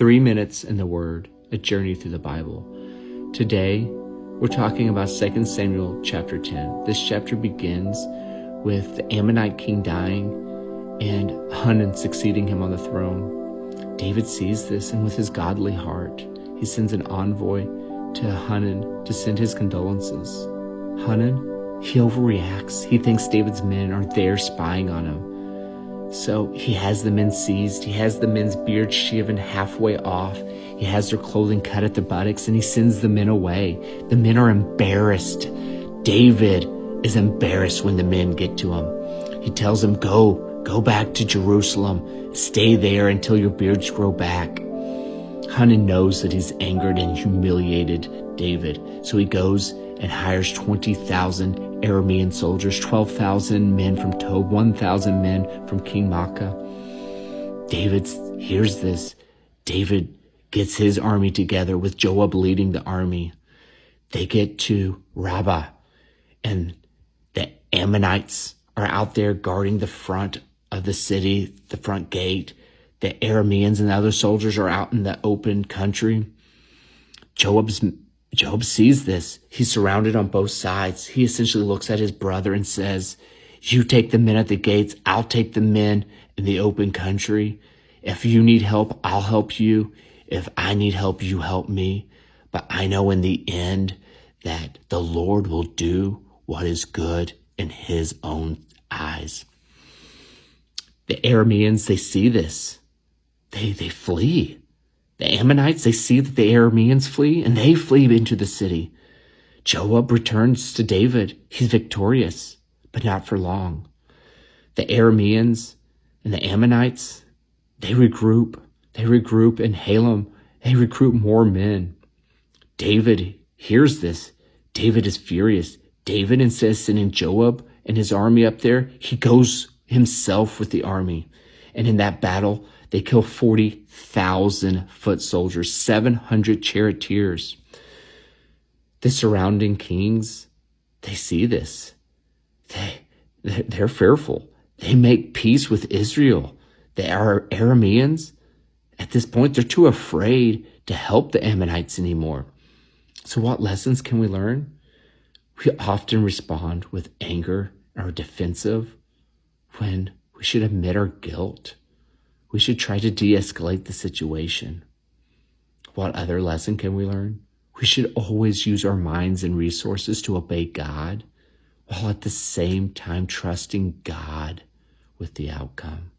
3 minutes in the Word, a journey through the Bible. Today, we're talking about 2 Samuel chapter 10. This chapter begins with the Ammonite king dying and Hanun succeeding him on the throne. David sees this, and with his godly heart, he sends an envoy to Hanun to send his condolences. Hanun, he overreacts. He thinks David's men are there spying on him. So he has the men seized. He has the men's beards shaven halfway off. He has their clothing cut at the buttocks, and he sends the men away. The men are embarrassed. David is embarrassed when the men get to him. He tells them, go back to Jerusalem. Stay there until your beards grow back. Hanun knows that he's angered and humiliated David. So he goes and hires 20,000 Aramean soldiers, 12,000 men from Tob, 1,000 men from King Maacah. David hears this. David gets his army together with Joab leading the army. They get to Rabbah, and the Ammonites are out there guarding the front of the city, the front gate. The Arameans and the other soldiers are out in the open country. Joab sees this. He's surrounded on both sides. He essentially looks at his brother and says, you take the men at the gates, I'll take the men in the open country. If you need help, I'll help you. If I need help, you help me. But I know in the end that the Lord will do what is good in his own eyes. The Arameans, they see this. They flee. The Ammonites, they see that the Arameans flee, and they flee into the city. Joab returns to David. He's victorious, but not for long. The Arameans and the Ammonites, they regroup. They regroup in Halam. They recruit more men. David hears this. David is furious. David, instead of sending Joab and his army up there, he goes himself with the army. And in that battle, they kill 40,000 foot soldiers, 700 charioteers. The surrounding kings, they see this. They're fearful. They make peace with Israel. The Arameans, at this point, they're too afraid to help the Ammonites anymore. So what lessons can we learn? We often respond with anger or defensive when we should admit our guilt. We should try to de-escalate the situation. What other lesson can we learn? We should always use our minds and resources to obey God, while at the same time trusting God with the outcome.